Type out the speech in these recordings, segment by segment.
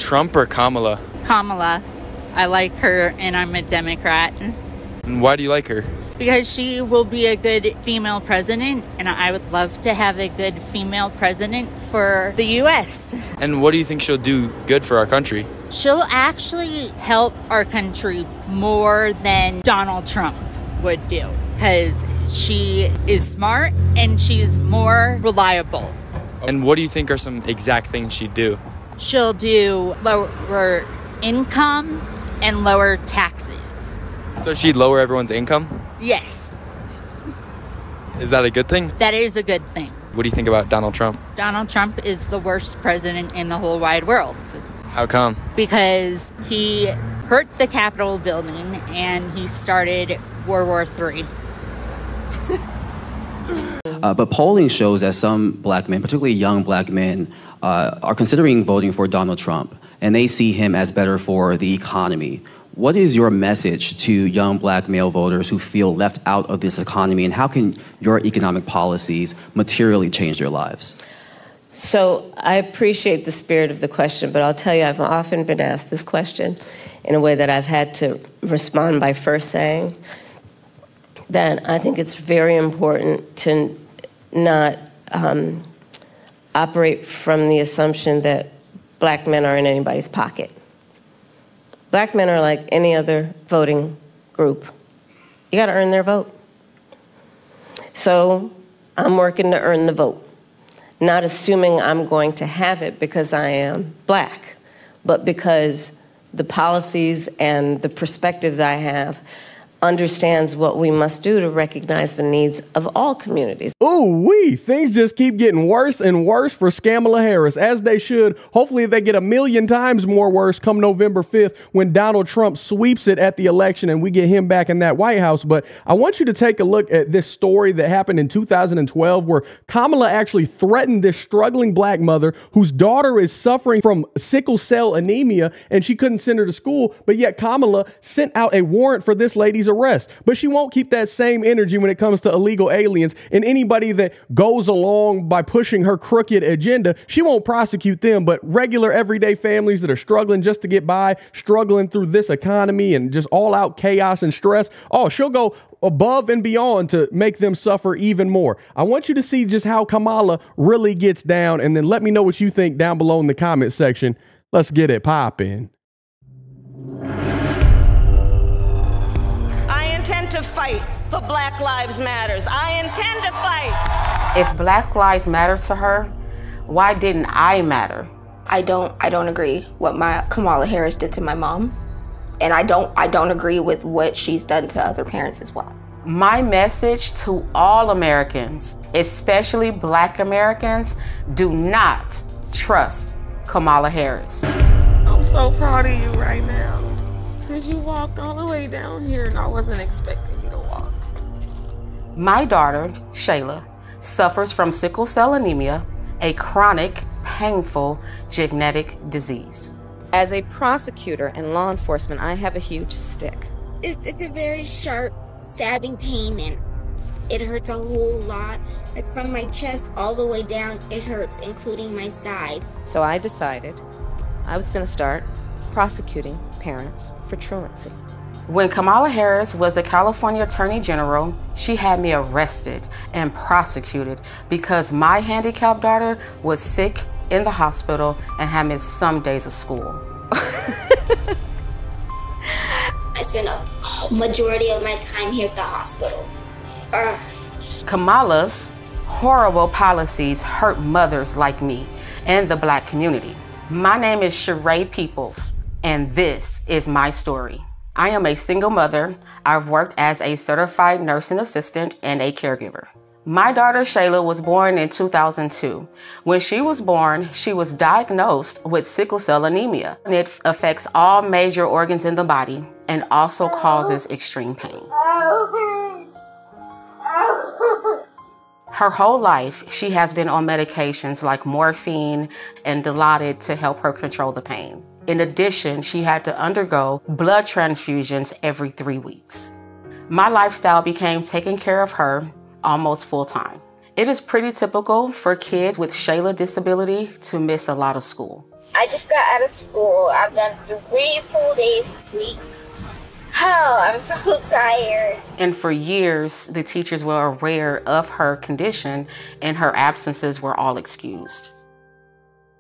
Trump or Kamala? Kamala. I like her, and I'm a Democrat. And why do you like her? Because she will be a good female president, and I would love to have a good female president for the U.S. And what do you think she'll do good for our country? She'll actually help our country more than Donald Trump would do, because she is smart and she's more reliable. And what do you think are some exact things she'd do? She'll do lower income and lower taxes. So she'd lower everyone's income? Yes. Is that a good thing? That is a good thing. What do you think about Donald Trump? Donald Trump is the worst president in the whole wide world. How come? Because he hurt the Capitol building and he started World War III. But polling shows that some black men, particularly young black men, are considering voting for Donald Trump, and they see him as better for the economy. What is your message to young black male voters who feel left out of this economy, and how can your economic policies materially change their lives? So I appreciate the spirit of the question, but I'll tell you, I've often been asked this question in a way that I've had to respond by first saying that I think it's very important to not operate from the assumption that black men are in anybody's pocket. Black men are like any other voting group. You got to earn their vote. So I'm working to earn the vote, not assuming I'm going to have it because I am black, but because the policies and the perspectives I have understands what we must do to recognize the needs of all communities. Ooh-wee, things just keep getting worse and worse for Kamala Harris, as they should. Hopefully they get a million times more worse come November 5th when Donald Trump sweeps it at the election and we get him back in that White House. But I want you to take a look at this story that happened in 2012 where Kamala actually threatened this struggling black mother whose daughter is suffering from sickle cell anemia and she couldn't send her to school, but yet Kamala sent out a warrant for this lady's arrest. But she won't keep that same energy when it comes to illegal aliens and anybody that goes along by pushing her crooked agenda. She won't prosecute them, but regular everyday families that are struggling just to get by, struggling through this economy and just all out chaos and stress. Oh, she'll go above and beyond to make them suffer even more. I want you to see just how Kamala really gets down, and then let me know what you think down below in the comment section. Let's get it poppin'. To fight for Black Lives Matters. I intend to fight. If Black Lives matter to her, why didn't I matter? I don't agree what Kamala Harris did to my mom, and I don't agree with what she's done to other parents as well. My message to all Americans, especially Black Americans, do not trust Kamala Harris. I'm so proud of you right now. Because you walked all the way down here and I wasn't expecting you to walk. My daughter, Shayla, suffers from sickle cell anemia, a chronic, painful genetic disease. As a prosecutor and law enforcement, I have a huge stick. It's a very sharp, stabbing pain, and it hurts a whole lot. Like from my chest all the way down, it hurts, including my side. So I decided I was going to start prosecuting parents for truancy. When Kamala Harris was the California Attorney General, she had me arrested and prosecuted because my handicapped daughter was sick in the hospital and had missed some days of school. I spent a majority of my time here at the hospital. Kamala's horrible policies hurt mothers like me and the Black community. My name is Sheree Peoples, and this is my story. I am a single mother. I've worked as a certified nursing assistant and a caregiver. My daughter Shayla was born in 2002. When she was born, she was diagnosed with sickle cell anemia. It affects all major organs in the body and also causes extreme pain. Her whole life, she has been on medications like morphine and Dilaudid to help her control the pain. In addition, she had to undergo blood transfusions every 3 weeks. My lifestyle became taking care of her almost full time. It is pretty typical for kids with Shayla disability to miss a lot of school. I just got out of school. I've done 3 full days this week. Oh, I'm so tired. And for years, the teachers were aware of her condition and her absences were all excused.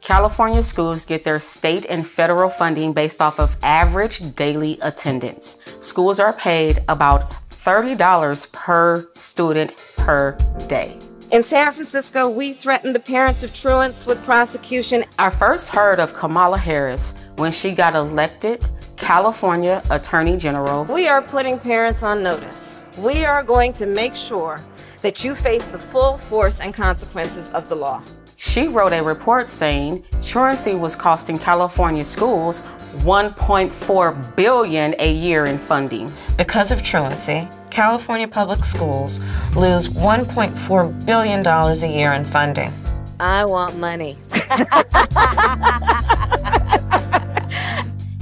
California schools get their state and federal funding based off of average daily attendance. Schools are paid about $30 per student per day. In San Francisco, we threatened the parents of truants with prosecution. I first heard of Kamala Harris when she got elected California Attorney General. We are putting parents on notice. We are going to make sure that you face the full force and consequences of the law. She wrote a report saying truancy was costing California schools $1.4 billion a year in funding. Because of truancy, California public schools lose $1.4 billion a year in funding. I want money.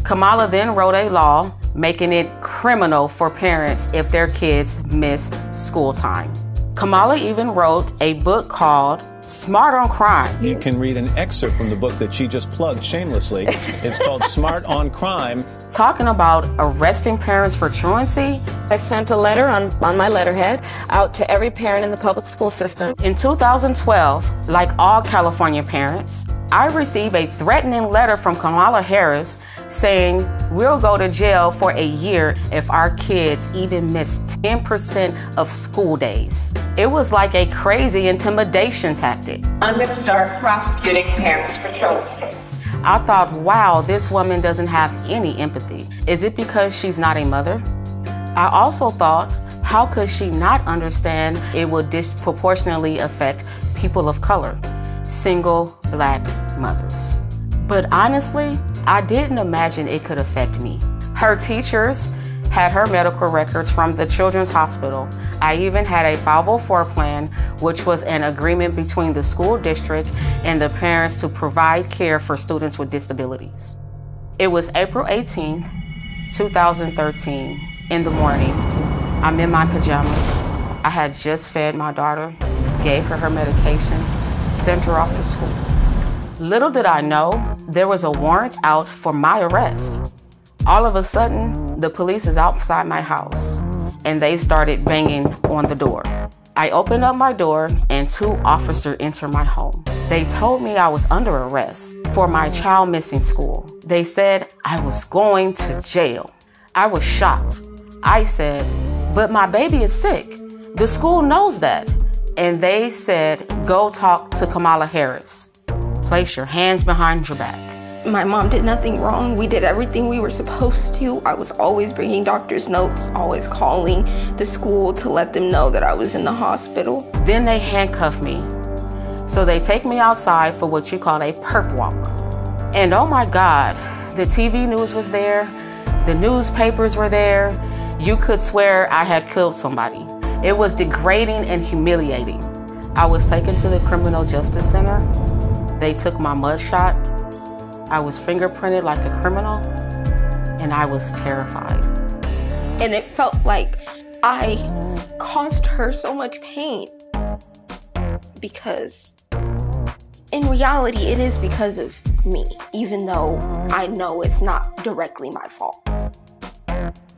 Kamala then wrote a law making it criminal for parents if their kids miss school time. Kamala even wrote a book called Smart on Crime. You can read an excerpt from the book that she just plugged shamelessly. It's called Smart on Crime. Talking about arresting parents for truancy. I sent a letter on my letterhead out to every parent in the public school system. In 2012, like all California parents, I received a threatening letter from Kamala Harris saying we'll go to jail for a year if our kids even miss 10% of school days. It was like a crazy intimidation tactic. I'm going to start prosecuting parents for truancy. I thought, wow, this woman doesn't have any empathy. Is it because she's not a mother? I also thought, how could she not understand it would disproportionately affect people of color, single black mothers? But honestly, I didn't imagine it could affect me. Her teachers had her medical records from the Children's Hospital. I even had a 504 plan, which was an agreement between the school district and the parents to provide care for students with disabilities. It was April 18th, 2013, in the morning. I'm in my pajamas. I had just fed my daughter, gave her her medications, sent her off to school. Little did I know, there was a warrant out for my arrest. All of a sudden, the police is outside my house and they started banging on the door. I opened up my door and 2 officers entered my home. They told me I was under arrest for my child missing school. They said I was going to jail. I was shocked. I said, but my baby is sick. The school knows that. And they said, go talk to Kamala Harris. Place your hands behind your back. My mom did nothing wrong. We did everything we were supposed to. I was always bringing doctor's notes, always calling the school to let them know that I was in the hospital. Then they handcuff me. So they take me outside for what you call a perp walk. And oh my God, the TV news was there. The newspapers were there. You could swear I had killed somebody. It was degrading and humiliating. I was taken to the Criminal Justice Center. They took my mugshot. I was fingerprinted like a criminal, and I was terrified. And it felt like I caused her so much pain. Because in reality, it is because of me, even though I know it's not directly my fault.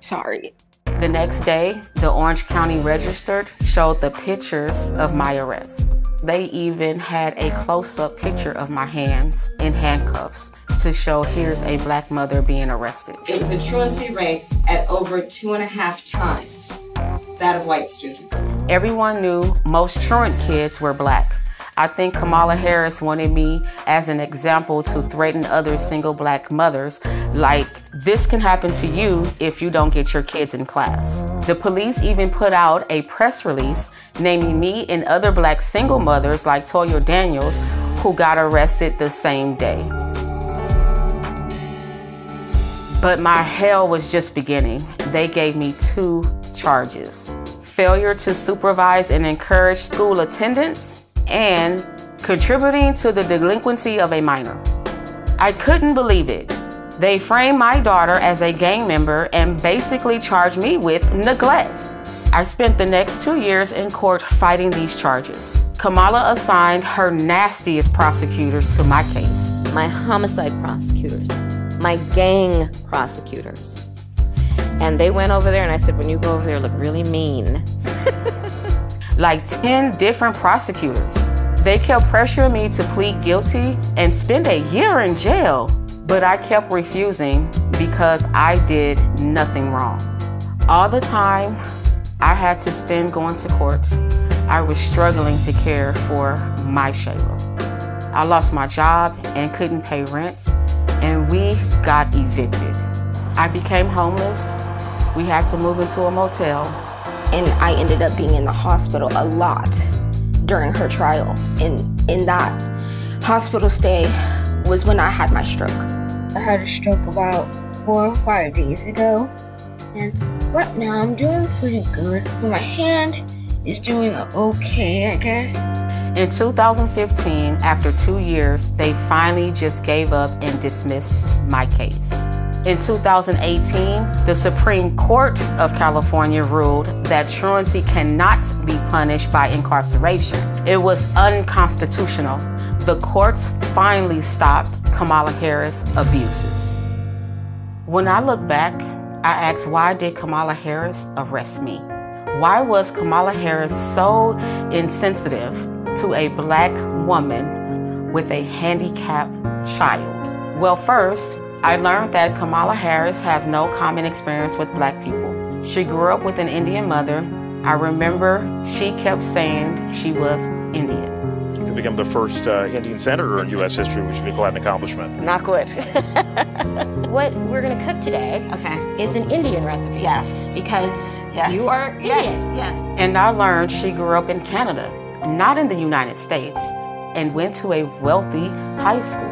Sorry. The next day, the Orange County Register showed the pictures of my arrest. They even had a close-up picture of my hands in handcuffs to show here's a black mother being arrested. It was a truancy rate at over 2.5 times that of white students. Everyone knew most truant kids were black. I think Kamala Harris wanted me as an example to threaten other single black mothers, like, this can happen to you if you don't get your kids in class. The police even put out a press release naming me and other black single mothers like Toya Daniels who got arrested the same day. But my hell was just beginning. They gave me 2 charges: failure to supervise and encourage school attendance, and contributing to the delinquency of a minor. I couldn't believe it. They framed my daughter as a gang member and basically charged me with neglect. I spent the next 2 years in court fighting these charges. Kamala assigned her nastiest prosecutors to my case. my homicide prosecutors, my gang prosecutors. And they went over there and I said, when you go over there, look really mean. Like 10 different prosecutors. They kept pressuring me to plead guilty and spend a year in jail. But I kept refusing because I did nothing wrong. All the time I had to spend going to court, I was struggling to care for my Shayla. I lost my job and couldn't pay rent, and we got evicted. I became homeless. We had to move into a motel. And I ended up being in the hospital a lot during her trial. And in that hospital stay was when I had my stroke. I had a stroke about 4 or 5 days ago, and right now I'm doing pretty good. My hand is doing okay, I guess. In 2015, after 2 years, they finally just gave up and dismissed my case. In 2018, the Supreme Court of California ruled that truancy cannot be punished by incarceration. It was unconstitutional. The courts finally stopped Kamala Harris' abuses. When I look back, I ask, why did Kamala Harris arrest me? Why was Kamala Harris so insensitive to a Black woman with a handicapped child? Well, first, I learned that Kamala Harris has no common experience with Black people. She grew up with an Indian mother. I remember she kept saying she was Indian. To become the first Indian senator in U.S. history, which would be quite an accomplishment. Not good. What we're going to cook today is an Indian recipe. Yes. Because you are Indian. Yes. And I learned she grew up in Canada, not in the United States, and went to a wealthy high school.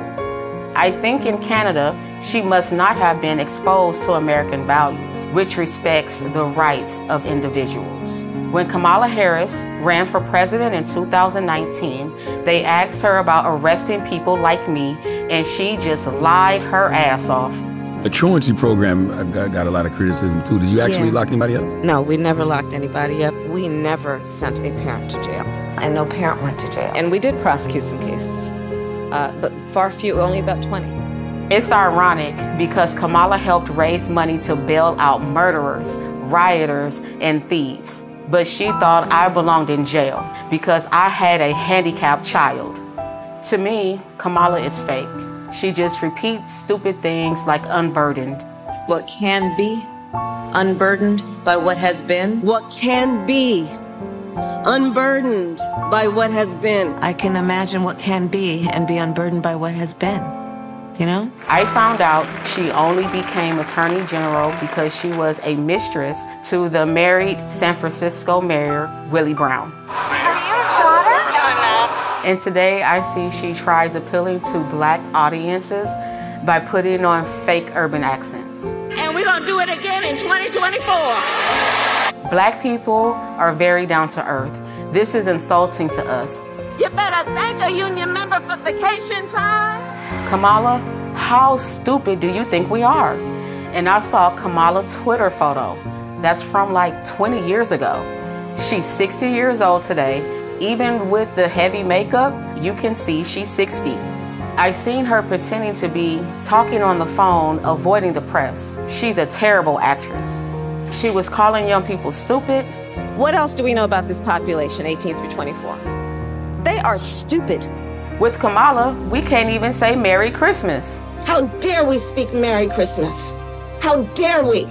I think in Canada, she must not have been exposed to American values, which respects the rights of individuals. When Kamala Harris ran for president in 2019, they asked her about arresting people like me, and she just lied her ass off. The truancy program got a lot of criticism too. Did you actually lock anybody up? No, we never locked anybody up. We never sent a parent to jail. And no parent went to jail. And we did prosecute some cases, but far few, only about 20. It's ironic because Kamala helped raise money to bail out murderers, rioters, and thieves. But she thought I belonged in jail because I had a handicapped child. To me, Kamala is fake. She just repeats stupid things like unburdened. What can be unburdened by what has been? What can be unburdened by what has been? I can imagine what can be and be unburdened by what has been. You know? I found out she only became Attorney General because she was a mistress to the married San Francisco Mayor, Willie Brown. Are you his daughter? And today I see she tries appealing to Black audiences by putting on fake urban accents. And we're going to do it again in 2024. Black people are very down to earth. This is insulting to us. You better thank a union member for vacation time. Kamala, how stupid do you think we are? And I saw Kamala's Twitter photo. That's from like 20 years ago. She's 60 years old today. Even with the heavy makeup, you can see she's 60. I seen her pretending to be talking on the phone, avoiding the press. She's a terrible actress. She was calling young people stupid. What else do we know about this population, 18 through 24? They are stupid. With Kamala, we can't even say Merry Christmas. How dare we speak Merry Christmas? How dare we?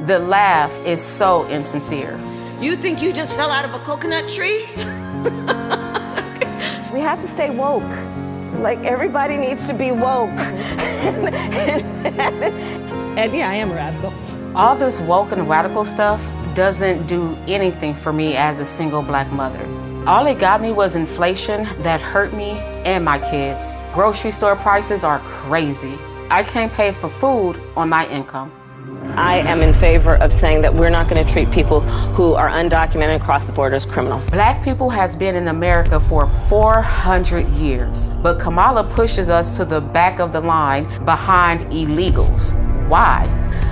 The laugh is so insincere. You think you just fell out of a coconut tree? We have to stay woke. Like, everybody needs to be woke. And yeah, I am radical. All this woke and radical stuff doesn't do anything for me as a single Black mother. All it got me was inflation that hurt me and my kids. Grocery store prices are crazy. I can't pay for food on my income. I am in favor of saying that we're not going to treat people who are undocumented and cross the border as criminals. Black people has been in America for 400 years, but Kamala pushes us to the back of the line behind illegals. Why?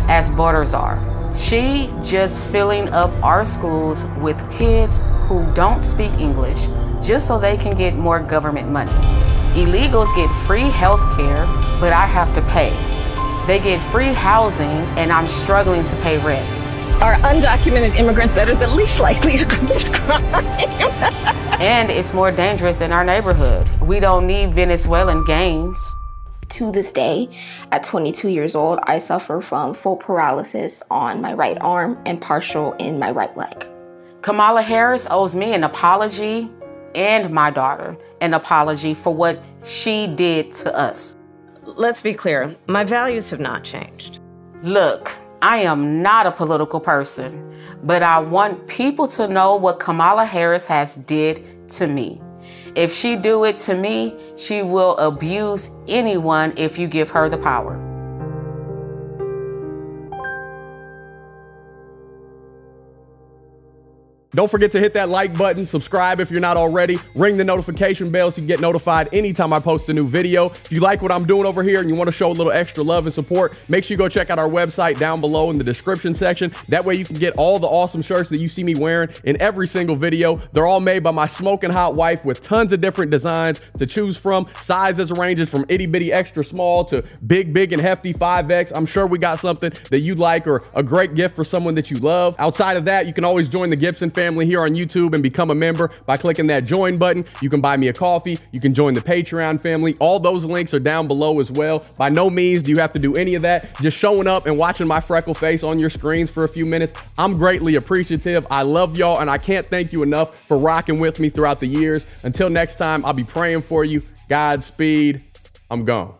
As borders are. She just filling up our schools with kids who don't speak English just so they can get more government money. Illegals get free health care, but I have to pay. They get free housing, and I'm struggling to pay rent. Are undocumented immigrants that are the least likely to commit a crime. And it's more dangerous in our neighborhood. We don't need Venezuelan gangs. To this day, at 22 years old, I suffer from full paralysis on my right arm and partial in my right leg. Kamala Harris owes me an apology and my daughter an apology for what she did to us. Let's be clear, my values have not changed. Look, I am not a political person, but I want people to know what Kamala Harris has did to me. If she do it to me, she will abuse anyone if you give her the power. Don't forget to hit that like button, subscribe if you're not already, ring the notification bell so you get notified anytime I post a new video. If you like what I'm doing over here and you want to show a little extra love and support, make sure you go check out our website down below in the description section. That way you can get all the awesome shirts that you see me wearing in every single video. They're all made by my smoking hot wife with tons of different designs to choose from. Sizes ranges from itty bitty extra small to big and hefty 5X. I'm sure we got something that you like or a great gift for someone that you love. Outside of that, you can always join the Gibson family here on YouTube and become a member by clicking that join button. You can buy me a coffee. You can join the Patreon family. All those links are down below as well. By no means do you have to do any of that. Just showing up and watching my freckle face on your screens for a few minutes, I'm greatly appreciative. I love y'all, and I can't thank you enough for rocking with me throughout the years. Until next time, I'll be praying for you. Godspeed. I'm gone.